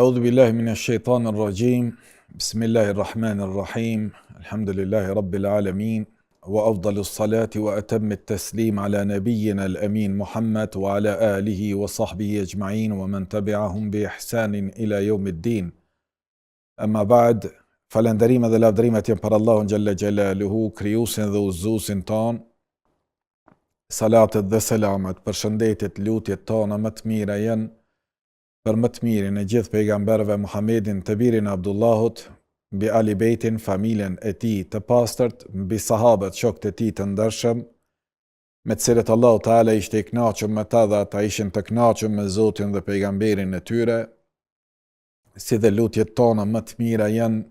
أعوذ بالله من الشيطان الرجيم بسم الله الرحمن الرحيم الحمد لله رب العالمين وأفضل الصلاة وأتم التسليم على نبينا الأمين محمد وعلى آله وصحبه أجمعين ومن تبعهم بإحسان إلى يوم الدين أما بعد falënderimet dhe lavdërimet janë për Allahun xhalla xhelaluhu, krijuesin dhe udhëzuesin ton. Salatet dhe selamet, përshëndetjet, lutjet tona më të mira janë për më të mirin e gjithë pejgamberëve Muhammedin të birin Abdullahut, mbi Ali Bejtin, familjen e tij të pastërt, mbi sahabët, shokët e tij të ndershëm, me të cilët Allahu Teala ishte i kënaqur me ta dhe ata ishin të kënaqur me Zotin dhe pejgamberin e tyre, si dhe lutjet tona më të mira janë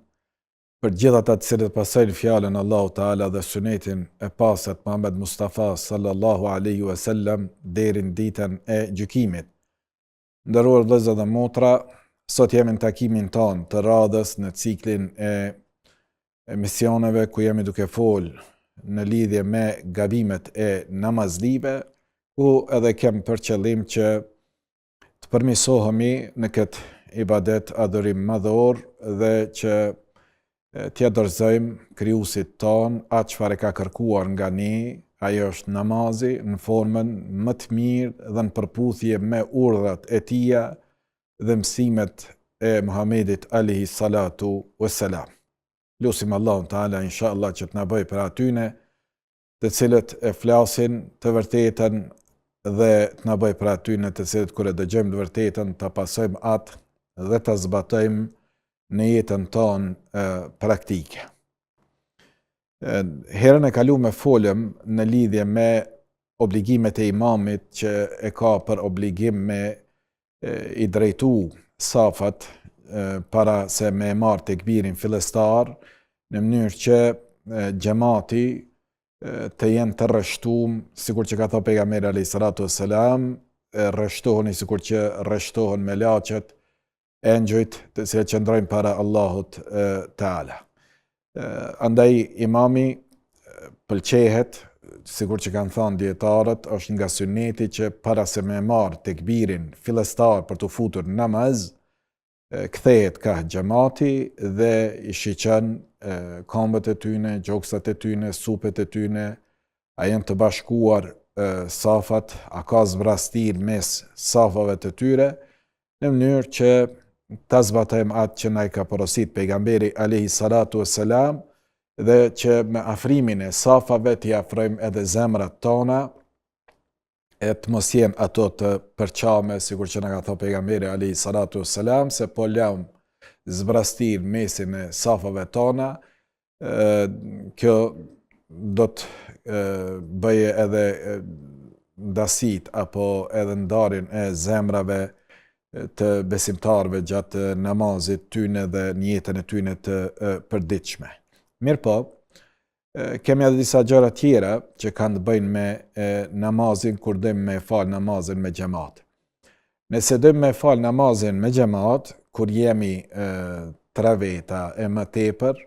për gjithë ata të cilët pasojnë fjalën Allahu Teala dhe sunetin e pastërt Muhammed Mustafa sallallahu alaihi wasallam deri në ditën e gjykimit. Nderuar vëllezër dhe motra, sot jemi në takimin ton të radhës në ciklin e emisioneve ku jemi duke fol në lidhje me gabimet e namazlive, ku edhe kem për qëllim që të përmirësohemi në këtë ibadet adhurim madhor dhe që t'ja dorëzojmë krijuesit ton atë çfarë ka kërkuar nga ne, ajo është namazi në formën më të mirë dhe në përputhje me urdhat e tija dhe mësimet e Muhamedit alayhi salatu wassalam. Lutim Allahun Teala inshallah që të na bëjë për atyne të cilët e flasin të vërtetën dhe të na bëjë për atyne të cilët kur e dëgjojmë të vërtetën ta pasojmë atë dhe ta zbatojmë në jetën tonë praktike. Herën e kaluar folëm në lidhje me obligimet e imamit që e ka për obligim me i drejtu safat para se me marrë tekbirin fillestar, në mënyrë që xhamati të jenë të rreshtuar, sikur që ka thënë pejgamberi alayhis salatu wassalam, rreshtoheni sikur që rreshtohen me laçet e engjëjt të cilët qëndrojnë para Allahut Teala. Andaj imami pëlqehet, sikur që kanë thënë dietarët, është nga suneti që para se me marr tekbirin fillestar për të futur në namaz, kthehet ka xhamati dhe i shiqën këmbët e tyne, gjoksat e tyne, supet e tyne, a janë të bashkuar safat, a ka zbrastir mes safave të tyre, në mënyrë që ta zbatojmë atë që na i ka porosit pejgamberi alayhi salatu wassalam dhe që me afrimin e safave t'i afrojmë edhe zemrat tona e të mos jenë ato të përçame, sikur që na ka thënë pejgamberi alayhi salatu wassalam, se po lëm zbrastir mesin e safave tona, kjo do të bëje edhe ndasit apo edhe ndarjen e zemrave të besimtarëve gjatë namazit tyne dhe në jetën e tyne të përditshme. Mirë po, kemi edhe disa gjëra tjera që kanë të bëjnë me namazin kur dojmë me fal namazin me xhamat. Nëse dojmë me fal namazin me xhamat, kur jemi 3 veta e më tepër,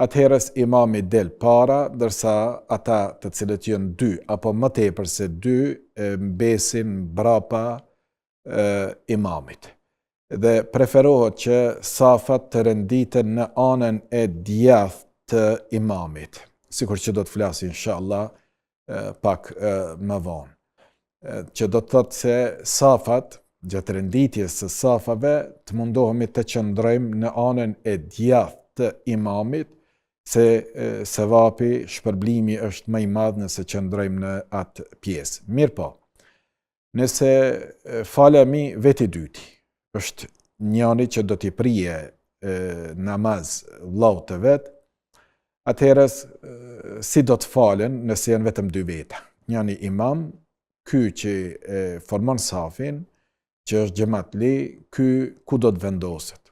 atëherës imami del para, ndërsa ata të cilët janë 2 apo më tepër se 2 mbesin mbrapa imamit. Dhe preferohet që safat të renditen në anën e djathtë të imamit, sikur që do të flas inshallah pak më vonë. Që do të thotë se safat, gjatë renditjes së safave, të mundohemi të qëndrojmë në anën e djathtë të imamit, se sevapi, shpërblimi është më i madh nëse qëndrojmë në atë pjesë. Mirë po, nëse falemi veti dyti, është njëri që do t'i prije namaz vllaut të vet, atëherës si do të falen nëse janë vetëm 2 veta? Njëri imam, ky që formon safin, që është xhamatli, ky ku do të vendoset?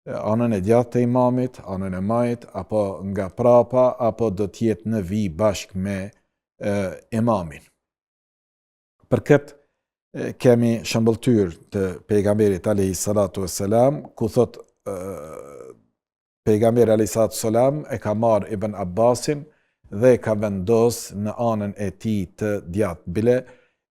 Anën e djathtë të imamit, anën e majt, apo nga prapa, apo do të jetë në vijë bashkë me imamin? Për këtë kemi shëmbëltyr të pejgamberit alayhi salatu wassalam, ku thot pejgamberi alayhi salatu wassalam e ka marr Ibn Abbasin dhe ka vendos në anën e tij të djathtë. Bile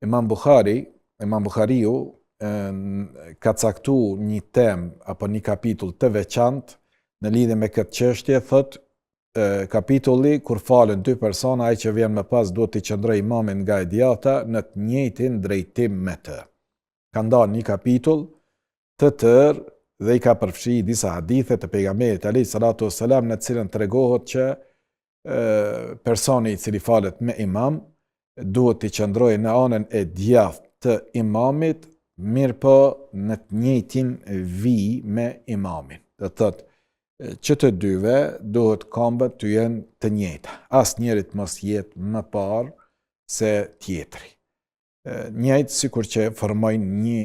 Imam Bukhariu ka caktu një temë apo një kapitull të veçantë në lidhje me këtë çështje, thot kapitulli kur falen dy persona, ai që vjen më pas duhet të qëndrojë imamin nga e djata në të njëjtin drejtim me të. Ka ndarë një kapitull të tërë dhe i ka përfshi disa hadithe të pejgamberit alayhi salatu wassalam në të cilën tregohet që personi i cili falet me imam duhet të qëndrojë në anën e djathtë të imamit, mirë po në të njëjtin vijë me imamin. Do thotë që të dyve duhet këmbët të jenë të njëjta. Asnjërit mos jetë më parë se tjetri. Njëjtë sikur që formojnë një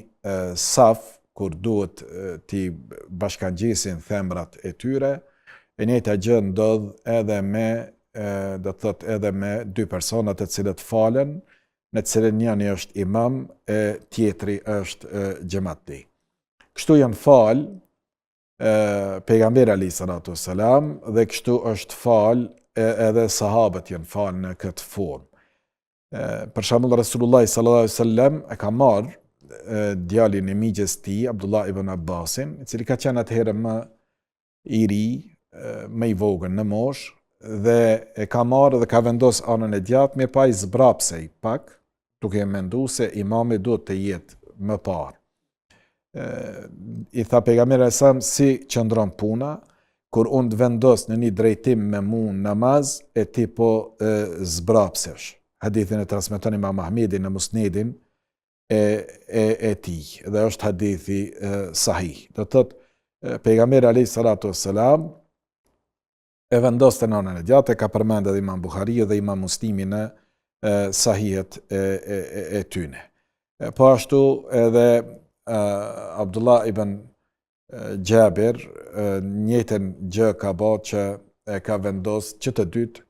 saf kur duhet t'i bashkangjisin themrat e tyre, e njëjta gjë ndodh edhe me do të thotë edhe me dy persona të cilët falen, në të cilën njëri është imam e tjetri është xhamati. Kështu janë fal pejgamberi alayhi salatu wassalam dhe kështu është fal edhe sahabët janë fal në këtë formë. Për shembull Resulullah sallallahu alaihi wasallam e ka marrë djalin e migjes tij Abdullah ibn Abbasin, i cili ka qenë atëherë më i ri, më i vogël në moshë, dhe e ka marrë dhe ka vendos anën e djathtë, mirë pa i zbrapsej pak, duke menduar se imami duhet të jetë më parë. I tha pejgamberi sa si qëndron puna, kur unë të vendos në një drejtim me mu namaz, e ti po zbrapsesh. Hadithin e transmeton Imam Ahmedi në Musnedin e tij, dhe është hadithi sahih. Do thotë pejgamberi alayhi salatu wassalam e vendoste në anën e djathtë, ka përmendur edhe Imam Buhariu dhe Imam Muslimi në sahihet e tyne. Po ashtu edhe Abdullah ibn Gjabir njëjtën gjë ka bërë që e ka vendos që të dytë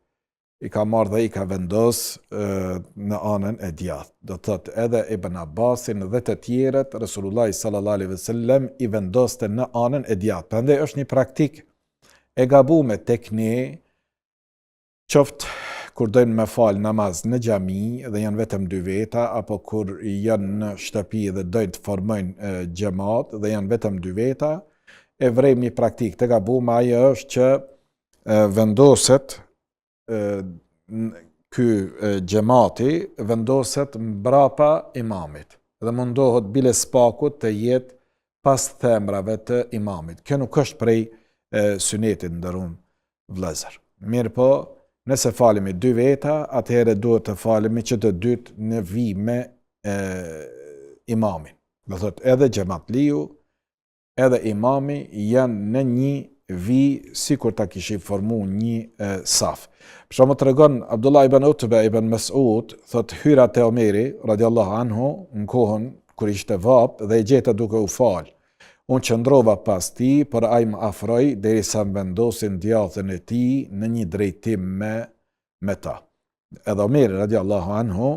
i ka marrë dhe i ka vendos në anën e djathtë. Do thotë edhe Ibn Abbasin dhe të tjerët Resulullah sallallahu alaihi wasallam i vendoste në anën e djathtë. Prandaj është një praktik e gabuar tek ne, qoftë kur dojnë me falë namaz në xhami dhe janë vetëm dy veta, apo kur janë në shtëpi dhe dojnë të formojnë xhamat dhe janë vetëm dy veta, e vrejmë një praktik të gabuar, ajo është që vendoset ky xhamati vendoset mbrapa imamit dhe mundohet bile spakut të jetë pas themrave të imamit. Kjo nuk është prej sunetit ndërun vëllezër. Mirë po, nëse falemi dy veta, atëherë duhet të falemi që të dytë në vijë me imamin. Do thotë edhe xhamatliu, edhe imami janë në një vijë sikur ta kishin formuar një saf. Për shembull tregon Abdullah ibn Utba ibn Mas'ud, thotë hyra te Omeri radiallahu anhu në kohën kur ishte vap dhe e gjeta duke u fal. Unë qëndrova pas ti, por ai më afroi derisa më vendosin djathtën e tij në një drejtim me ta. Edhe Omeri radiallahu anhu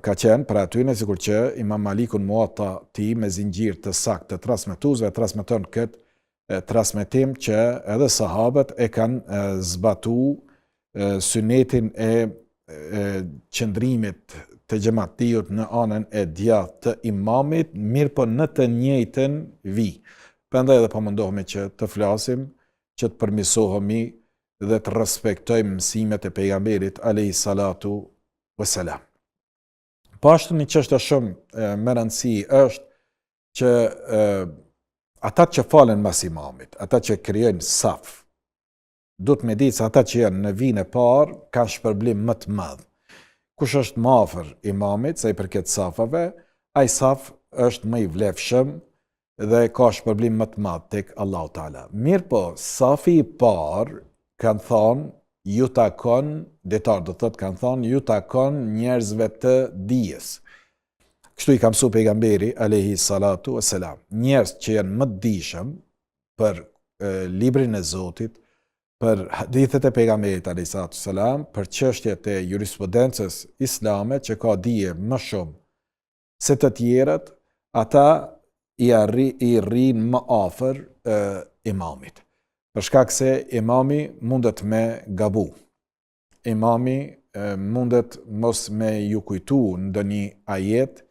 ka qenë për atyne, sikur që Imam Malikun Muwatta ti me zinxhir të saktë të transmetuesve transmeton këtë transmetim që edhe sahabët e kanë zbatuar sunetin e qëndrimit të xhamatiut në anën e djathtë të imamit, mirë po në të njëjtën vijë. Prandaj edhe po mundohemi që të flasim, që të përmirësohemi dhe të respektojmë mësimet e pejgamberit alayhi salatu wassalam. Po ashtu një çështje shumë me rëndësi është që ata që falen mas imamit, ata që krijojnë saf, duhet me ditë se ata që janë në vijën e parë kanë shpërblim më të madh. Kush është më afër imamit sa i përket safave, ai saf është më i vlefshëm dhe ka shpërblim më të madh tek Allahu Taala. Mirë po, safi i parë kanë thonë ju takon, detar do thotë kanë thonë ju takon njerëzve të dijes. Kështu i ka mësuar pejgamberi alayhi salatu wassalam. Njerëz që janë më të dijshëm për librin e Zotit, për hadithet e pejgamberit alayhi salatu wassalam, për çështjet e jurisprudencës islame që ka dije më shumë se të tjerët, ata i rrin më afër imamit. Për shkak se imami mundet me gabu. Imami mundet mos me ju kujtu ndonjë ajet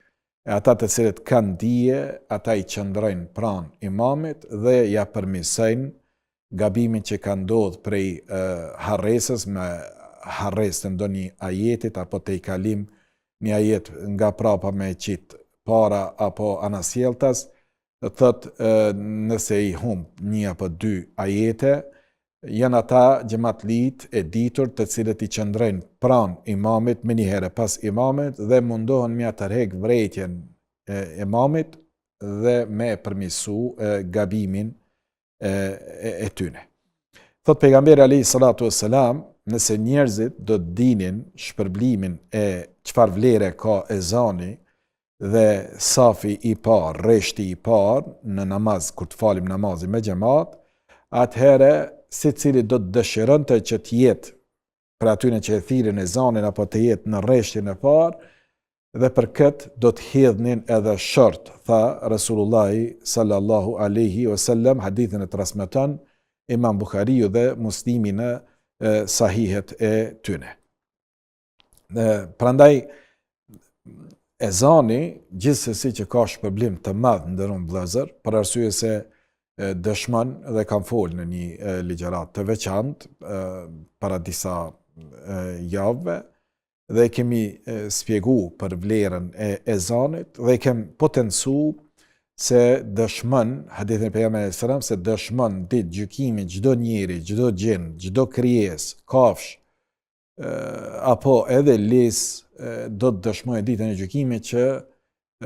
e ata të cilët kanë dije, ata i qëndrojnë pranë imamit dhe ja përmirësojnë gabimin që ka ndodhur prej harresës me harresë të ndonjë ajetit apo te i kalim një ajet nga prapa me qit para apo anasjeltas, thot nëse i humb një apo dy ajete, janë ata xhamatlit e ditur të cilët i qëndrojnë pranë imamit më një herë pas imamit dhe mundohen me tërheq vërejtjen e imamit dhe me përmirësu gabimin e tyne. Thot pejgamberi alayhi salatu wassalam, nëse njerëzit do të dinin shpërblimin e çfarë vlere ka ezani dhe safi i parë, rreshti i parë në namaz, kur të falim namazin me xhamat, atëherë secili do të dëshironte që të jetë për atyre që e thirrin ezanin apo të jetë në rreshtin e parë, dhe për këtë do të hedhnin edhe short, tha Rasulullahi sallallahu alaihi wasallam, hadithin e transmeton Imam Buhariu dhe Muslimi në sahihet e tyne. Prandaj ezani gjithsesi që ka shpërblim të madh nderuar vëllezër, për arsye se dëshmon dhe kam folë në një ligjërat të veçantë para disa javëve dhe kemi spjegu për vlerën e ezanit dhe kem potencu se dëshmon, hadithin e pejgamberit sallallahu alajhi wasallam, se dëshmon ditë gjykimit çdo njeri, çdo gjin, çdo krijesë, kafsh apo edhe lis do të dëshmojë ditën e gjykimit që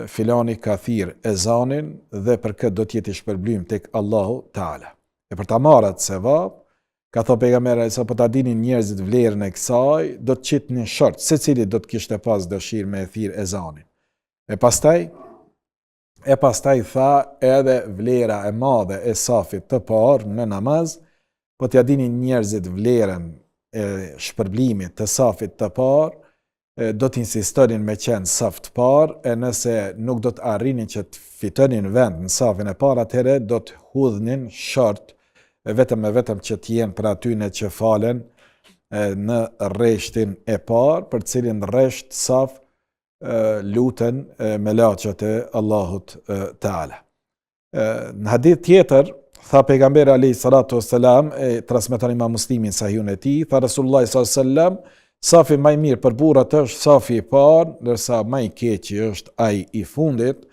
filani ka thirr ezanin dhe për këtë do të jetë i shpërblim tek Allahu Teala. E për ta marrë atë sevap, ka thënë pejgamberi sa po ta dinin njerëzit vlerën e kësaj, do të qitnin short, secili do të kishte pas dëshirë me thirr ezanin. E pastaj tha edhe vlera e madhe e safit të parë në namaz, po t'ja dinin njerëzit vlerën e shpërblimit të safit të parë, do t'insistonin me qenë saf të parë, e nëse nuk do të arrinin që të fitonin vend në safin e parë, atëherë do të hudhnin short, vetëm që t'jenë për atyne që falen në rreshtin e parë, për cilin rresht saf luten me laqët e Allahut Teala. Në hadith tjetër, tha pejgamberi alayhi salatu wassalam, transmeton Imam Muslimi në sahihun e tij, tha Rasulullah sallallahu alaihi wasallam, safi më i mirë për burrat është safi i parë, ndërsa më i keqi është ai i fundit,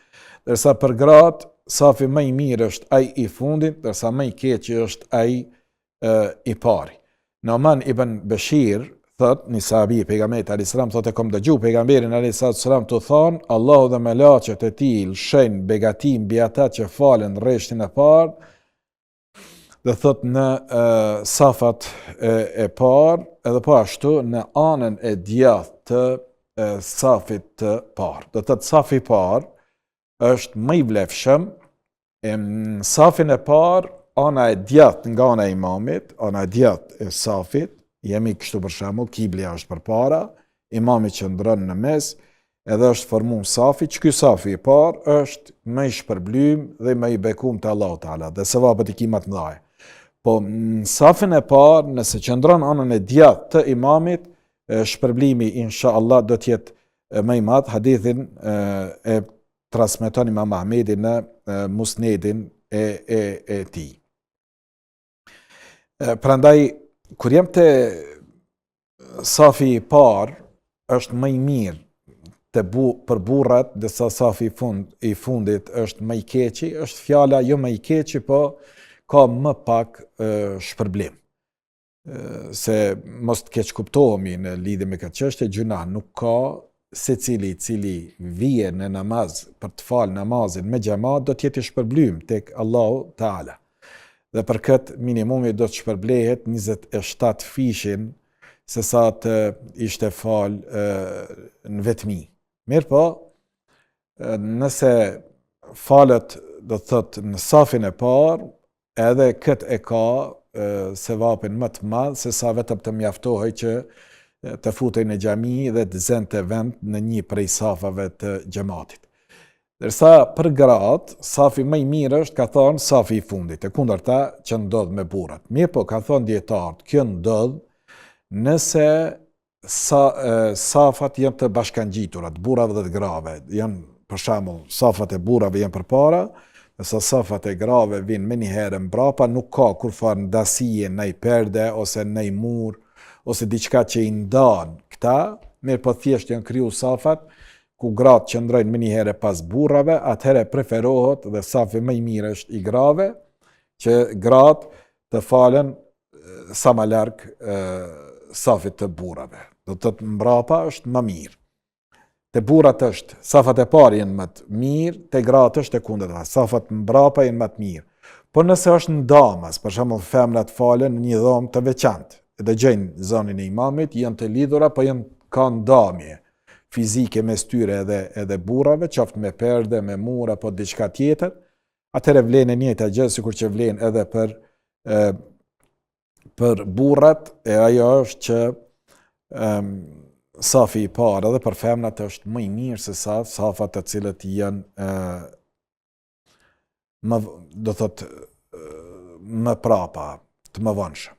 ndërsa për gratë safi më i mirë është ai i fundit, ndërsa më i keqi është ai i pari. Numan ibn Bashir thot, një sahabi i pejgamberit alayhis salam, thotë kom dëgju pejgamberin alayhis salam të thonë, Allahu dhe melaqet e tij lëshojnë begatim mbi ata që falen rreshtin e parë, dhe thot në safat e parë, edhe po ashtu në anën e djathtë të safit të parë. Do thot safi i parë është më i vlefshëm, në safin e parë ana e djathtë nga ana e imamit, ana e djathtë e safit, jemi kështu për shembull, kiblja është përpara, imami qëndron në mes, edhe është formuar safi, që ky safi i parë është më i shpërblym dhe më i bekuar te Allahu Teala, dhe sevapet i kimat mëdha. Po në safin e parë, nëse qëndron anën e djathtë të imamit, shpërblimi inshallah do të jetë më i madh. Hadithin e transmeton Imam Ahmedi në Musnedin e tij. Prandaj kur jam te safi i parë, është më i mirë për burrat, ndërsa safi i fundit është më i keqi, është fjala jo më i keqi, po ka më pak shpërblim. Se mos të keq kuptohemi në lidhje me këtë çështje, gjuna nuk ka, secili i cili vije në namaz për të falë namazin me xhamat do të jetë i shpërblim tek Allahu Teala. Dhe për këtë minimumi do të shpërblehet 27 fishin se sa të ishte falë në vetmi. Mirë po, nëse falet do të thëtë në safin e parë, edhe këtë e ka sevapin më të madh se sa vetëm të mjaftohej që të futej në xhami dhe të zente vend në një prej safave të xhamatit. Dërsa për gratë, safi më i mirë është, ka thonë, safi i fundit, e kundërta që ndodh me burrat. Mirë po, ka thonë dietarët, kjo ndodh nëse safat janë të bashkangjiturat, burrave dhe të grave, janë për shembull, safat e burrave janë përpara, nëse safat e grave vinë me njëherë mbrapa, nuk ka kurfar ndasije ndaj perde ose ndaj mur ose diçka që i ndan këta, mirë po thjesht janë kriju safat ku gratë qëndrojnë me njëherë pas burrave, atëherë preferohet dhe safi më i mirë është i grave, që gratë të falen sa më larg safit të burrave. Do të thotë mbrapa është më mirë. Te burrat është, safat e parë janë më të mirë, te gratë është e kundërta, safat mbrapa janë më të mirë. Por nëse është në damas, për shembull femrat falen në një dhomë të veçantë, e dëgjojnë zonin e imamit, janë të lidhura, po ka ndamje fizike mes tyre edhe burrave, qoftë me perde, me mur apo diçka tjetër, atëherë vlen e njëjta gjë sikur që vlen edhe për burrat, e ajo është që safi i parë edhe për femrat është më i mirë se safat të cilët janë më prapa, të më vonshëm.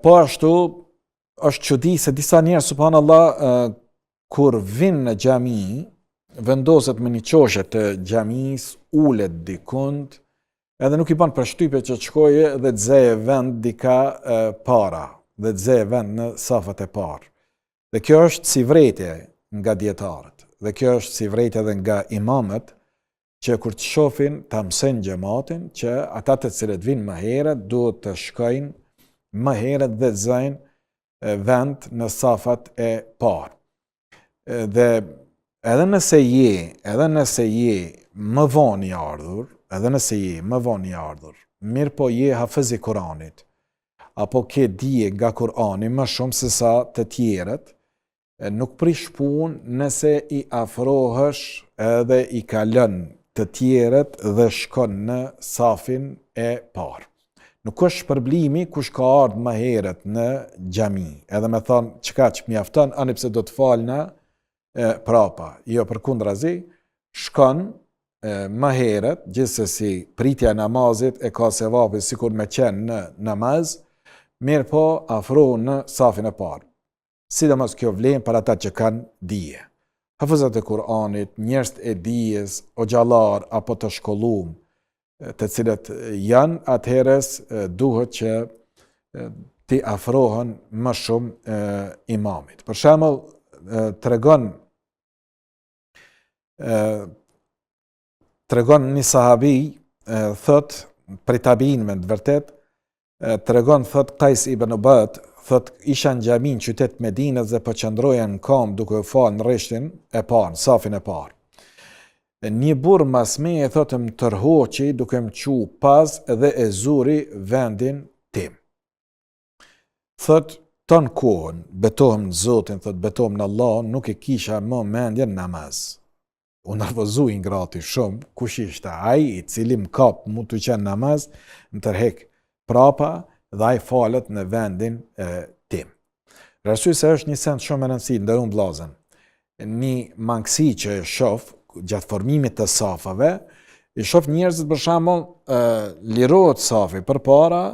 Po ashtu është çudi se disa njerëz subhanallahu kur vinë në xhami, vendoset me një çoshe të xhamisë, ulet dikund, edhe nuk i bën përshtypje që të shkojë dhe të zeje vend dika para, dhe të zeje vend në safat e parë. Dhe kjo është si vretje nga dietarët, dhe kjo është si vretje edhe nga imamët, që kur të shohin ta mësojnë xhamatin që ata të cilët vinë më herët duhet të shkojnë më herët dhe të zejnë vend në safat e parë. Dhe edhe nëse je më vonë i ardhur, mirë po je hafiz i Kuranit, apo ke dije nga Kurani më shumë se sa të tjerët, nuk prish punë nëse i afrohesh edhe i kalon të tjerët dhe shkon në safin e parë. Nuk është shpërblimi kush ka ardhur më herët në xhami, edhe me thonë çka që mjafton, ani pse do të falna prapa. Jo, përkundrazi, shkon më herët, gjithsesi pritja e namazit e ka sevapi sikur me qenë në namaz, mirë po afro në safin e parë. Sidomos kjo vlen për ata që kanë dije. Hafizat e Kur'anit, njerëz e dijes, xhallar apo të shkollum, të cilët janë atëherës duhet që ti afrohen më shumë imamit. Për shembull, tregon një sahabi, thot prej tabiinëve të vërtet, tregon thot Qais ibn Ubad, thot isha në xhamin qytet Medinës dhe po qëndroja në kam duke u falë në rreshtin e parë, safin e parë. Një burr mas meje thot më tërhoqi duke më qu pas dhe e zuri vendin tim. Thot ton kohën, betohem në Zotin, thot betohem në Allah, nuk e kisha më mendjen namaz. U nervozoi ngrati shumë, kush ishte ai i cili më kap mu të qenë namaz, më tërhek prapa dhe ai falet në vendin tim. Rësy se është një send shumë e rëndësishëm, nderuar vëllezër. Një mangësi që e shoh gjatë formimit të safave, i shoh njerëzit për shembull lirohet safi përpara,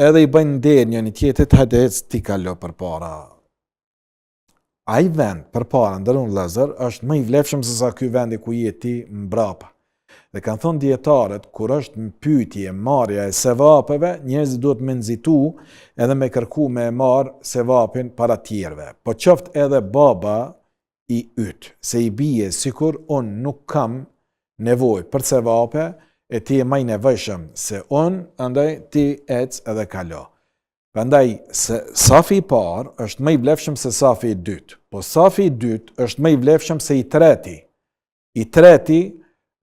edhe i bëjnë nder njëri tjetrit hadec ti kalo përpara. Ai vend përpara, nderuar vëllezër, është më i vlefshëm se sa ky vendi ku je ti mbrapa. Dhe kanë thonë dietarët, kur është në pyetje marrja e sevapeve, njerëzit duhet me nxitu edhe me kërku me marr sevapin para tjerëve. Po qoftë edhe baba i yt, se i bie sikur unë nuk kam nevojë për sevape, e ti je më i nevojshëm se unë, andaj ti ec edhe kalo. Prandaj safi i parë është më i vlefshëm se safi i dytë, po safi i dytë është më i vlefshëm se i treti. I treti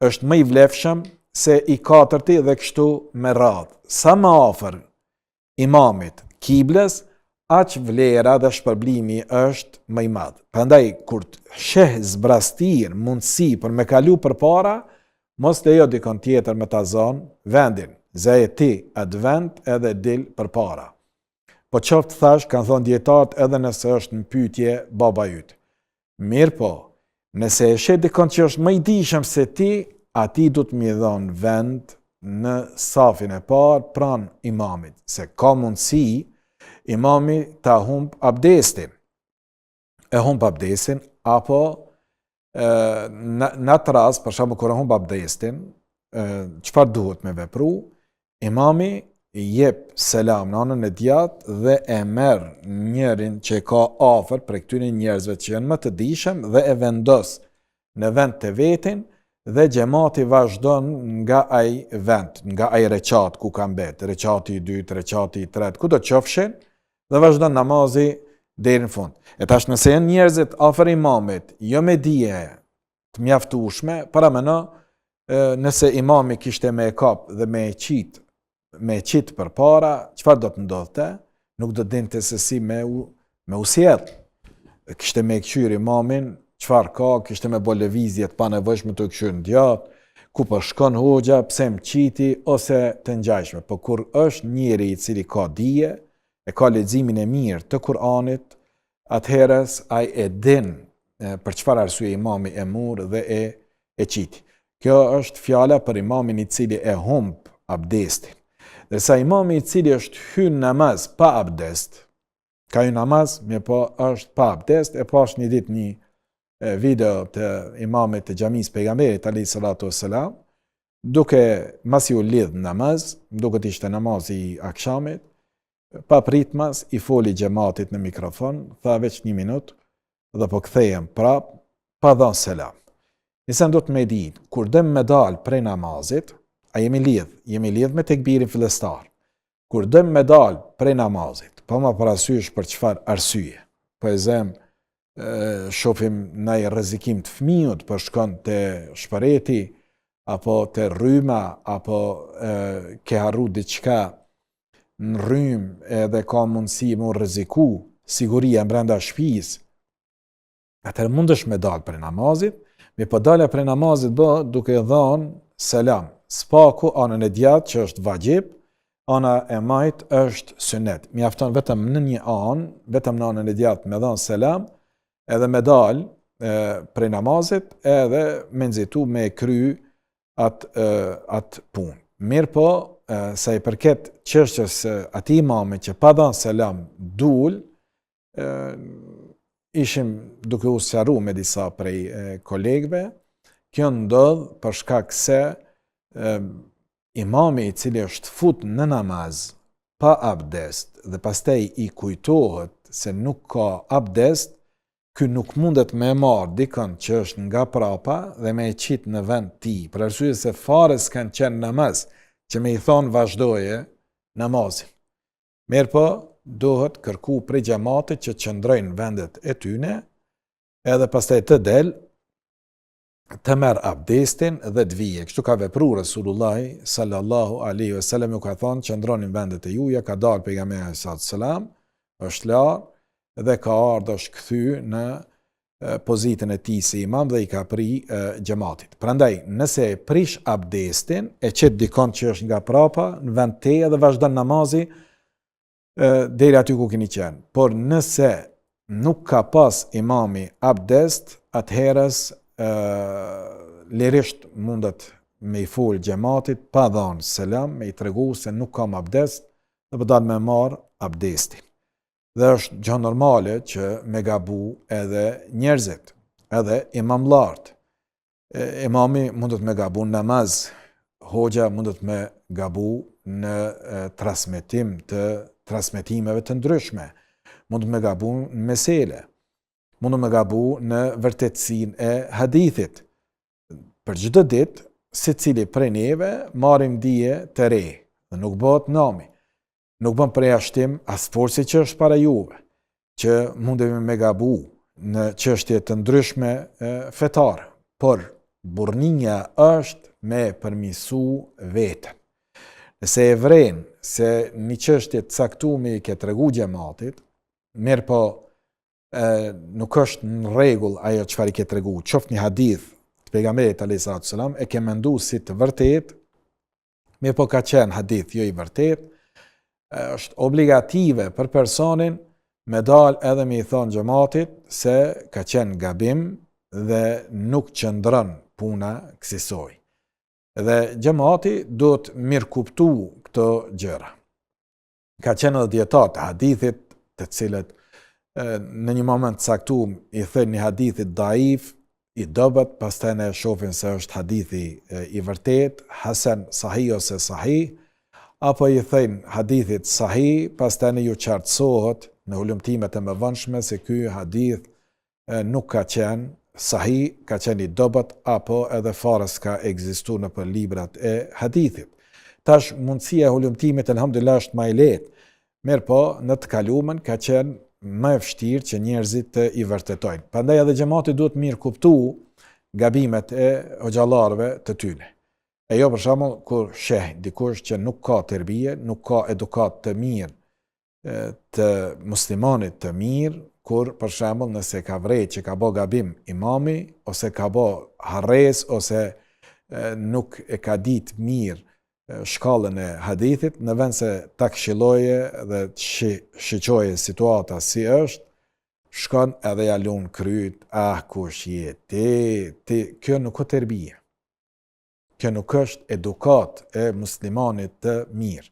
është më i vlefshëm se i katërti dhe kështu me radhë. Sa më afër imamit kibles, aq vlera dhe shpërblimi është më i madh. Prandaj kur sheh zbrastir, mundësi për me kalu përpara, mos lejo dikon tjetër me ta zon vendin. Zeje ti atë vend edhe dil përpara. Po qoftë thash, kanë thonë dietarët, edhe nëse është në pyetje baba yt. Mirë po, nëse e sheh dikon që është më i dijshëm se ti, ati du të mi dhonë vend në safin e parë pranë imamit, se ka mundësi imami ta humb abdestin. E humb abdestin, apo Në atë rast, për shembull kur humb abdestin, çfarë duhet me vepru? Imami i jep selam në anën e djathtë dhe e merr njërin që ka afër për këtyre njerëzve që janë më të dijshëm dhe e vendos në vend të vetin dhe xhamati vazhdon nga ai vend, nga ai reqat ku ka mbet, reqati i dytë, reqati i tretë, ku do të qofshin, dhe vazhdon namazi deri në fund. E tash nëse janë njerëzit afër imamit, jo me dije të mjaftueshme, paramendo nëse imami kishte me e kap dhe me e qit për para, çfarë do të ndodhte? Nuk do dinte se si me u sjell. Kishte me kqyr imamin, çfarë ka, kishte me bo lëvizje të panevojshme të kqyr në djathtë, ku po shkon hoxha, pse më qiti, ose të ngjashme. Po kur është njëri i cili ka dije, e ka leximin e mirë të Kur'anit, atëherës ai e din për çfarë arsye imami e mur dhe e qiti. Kjo është fjala për imamin i cili e humb abdestin. Dhe sa imami i cili është hyrë namaz pa abdest, ka hyrë namaz, mirë po është pa abdest, e pash një ditë një video të imamit të xhamisë pejgamberit alayhi salatu wassalam, duke masi u lidh namaz, duke të ishte namazi i akşamit, pa pritmas i foli xhamatit në mikrofon, tha veç 1 minutë dhe po kthehem prap, pa dhënë selam. Nisa do të më di, kur dëm me dal prej namazit, a jemi lidh me tekbirin fillestar. Kur dëm me dal prej namazit, pa ma parasysh për çfarë arsye. Po e zem shohim ndaj rrezikim të fëmijët, po shkon te shpëreti apo te rryma apo ke harru diçka në rrymë edhe ka mundësi më rreziku siguria brenda shtëpisë. Atëherë mundesh me dal prej namazit, me po dalja prej namazit duke dhënë selam. Spaku anën e djathtë që është vajib, ana e majt është sunet. Mjafton vetëm në një anë, vetëm në anën e djathtë me dhënë selam, edhe me dal prej namazit, edhe me nxitu me kry atë punë. Mirë po, sa i përket çështjes atij imami që pa dhënë selam dul, ishim duke u sqaruar me disa prej kolegëve, kjo ndodh për shkak se imami i cili është fut në namaz pa abdest dhe pastaj i kujtohet se nuk ka abdest, ky nuk mundet me marr dikën që është nga prapa dhe me e qit në vend tij, për arsye se fare s'kan qenë namaz, që me i thonë vazhdoje namazin. Mirë po, duhet kërku prej xhamatit që qëndrojnë vendet e tyne, edhe pastaj të del, të merr abdestin dhe të vije. Kështu ka vepruar Resulullahi sallallahu alaihi wasallam, ju ka thonë qëndronin vendet e juja, ka dalë pejgamberi sallallahu alaihi wasallam, është larë dhe ka ardhur është kthy në pozitën e tij si imam dhe i ka pri xhamatit. Prandaj, nëse e prish abdestin, e qet dikon që është nga prapa në vend teje dhe vazhdon namazi deri aty ku keni qenë. Por nëse nuk ka pas imami abdest, atëherës lirisht mundet me i fol xhamatit pa dhënë selam, me i tregu se nuk kam abdest dhe po dal me marr abdestin. Dhe është gjë normale që me gabu edhe njerëzit, edhe imamlart. Imami mundet me gabu në namaz, hoxha mundet me gabu në transmetim të transmetimeve të ndryshme, mundet me gabu në mesele, mundet me gabu në vërtetësinë e hadithit. Për çdo ditë, secili prej neve marrim dije të re, dhe nuk bëhet nami. Nuk bën përjashtim as forsi që është para juve, që mundemi me gabu në çështje të ndryshme fetare, por burrnia është me përmirësu veten. Nëse e vren se një çështje të caktuar i ke tregu xhamatit, mirë po nuk është në rregull ajo çfarë i ke tregu, qoftë një hadith të pejgamberit alayhis salam, e ke menduar si të vërtet, mirë po ka qenë hadith jo i vërtet, është obligative për personin me dal edhe me i thonë xhamatit se ka qenë gabim dhe nuk qëndron puna kësaj. Dhe xhamati duhet mirë kuptu këto gjëra. Ka qenë edhe dietar të hadithit, të cilët në një moment caktuar i thënë një hadithit daif, i dobët, pastaj ne shohim se është hadithi i vërtet, hasan sahih ose sahih, apo i thënë hadithit sahih, pastaj ne ju qartësohet në hulumtimet e mëvonshme se ky hadith nuk ka qenë sahih, ka qenë i dobët, apo edhe fare s'ka ekzistuar në për librat e hadithit. Tash mundësia e hulumtimit elhamdulillah është më e lehtë, mirë po në të kaluamën ka qenë më e vështirë që njerëzit të i vërtetojnë. Prandaj edhe xhamati duhet mirë kuptu gabimet e hoxhallarëve të tyre. E jo për shembull kur sheh dikush që nuk ka terbije, nuk ka edukat të mirë të muslimanit të mirë, kur për shembull nëse ka vrejt që ka bë gabim imami, ose ka bë harres, ose nuk e ka ditë mirë shkallën e hadithit, në vend se ta këshilloje dhe të shiqoje situata si është, shkon edhe ja lun kryt, kush je ti, kjo nuk është terbije. Kjo nuk është edukat e muslimanit të mirë.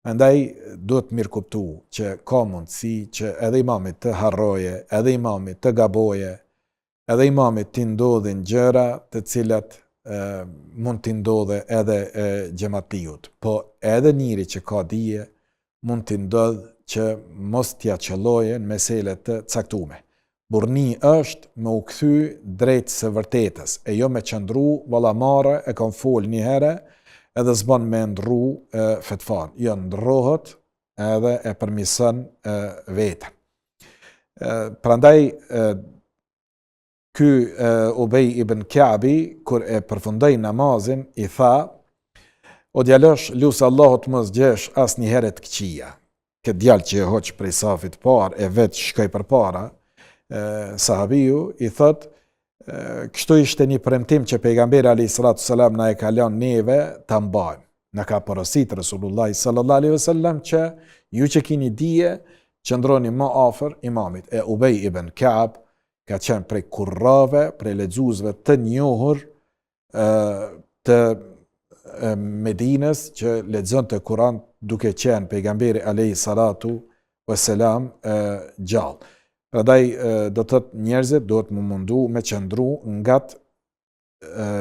Andaj duhet mirë kuptu që ka mundësi që edhe imamit të harroje, edhe imamit të gaboje, edhe imamit të ndodhin gjëra të cilat mund të ndodhe edhe xhamatliut, po edhe njëri që ka dije mund të ndodh që mos t'ja qëlloje në meselet të caktume. Burni është me u kthy drejt së vërtetës, e jo me qëndru valla marrë, e kam fol një herë, edhe s'ban me ndru fetfan. Jo, ndrohet edhe e përmison vetën. Prandaj ky Ubej ibn Ka'bi, kur e përfundoi namazin, i tha: o djalosh, lusë Allahut mos gjesh as një herë të këqija. Këtë djalë që e hoq prej safit parë, e vetë shkoj për para, sahabiju, i thot, kështu ishte një premtim që pejgamberi alayhis salatu selam na e ka lënë neve ta mbajmë. Na ka porosit Resulullah sallallahu alaihi wasallam që ju që keni dije, qëndroni më afër imamit. E Ubej ibn Ka'b ka qenë prej kurrave, prej lexuesve të njohur të Medinës, që lexonte Kur'an duke qenë pejgamberi alayhis salatu wassalam gjallë. Prandaj do të thotë njerëzit duhet më mundu me qëndru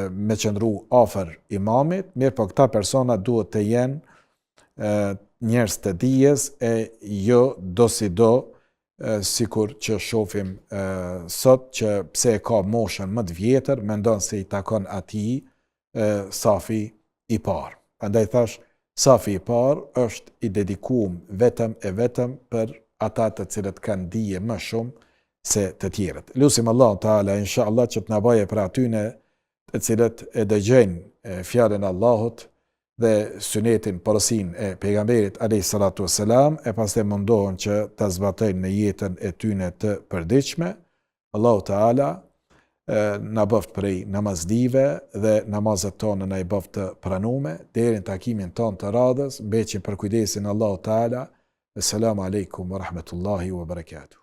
me qëndru afër imamit, mirë po këta persona duhet të jenë njerëz të dijes, e jo do si do, sikur që shohim sot që pse e ka moshën më të vjetër, mendon se i takon atij safi i parë. Andaj thash, safi i parë është i dedikuar vetëm e vetëm për ata të cilët kanë dije më shumë se të tjerët. Lusim Allah Taala inshallah që të na bëjë për atyne të cilët e dëgjojnë fjalën e Allahut dhe sunetin, porosin e pejgamberit alayhis salatu wassalam, e pastaj mundohen që ta zbatojnë në jetën e tyre të përditshme. Allahu Taala na bëft prej namazdive dhe namazet tonë na i bëft të pranume. Deri në takimin tonë të radhës, mbeqim për kujdesin Allahu Taala. Assalamu alaikum wa rahmatullahi wa barakatuh.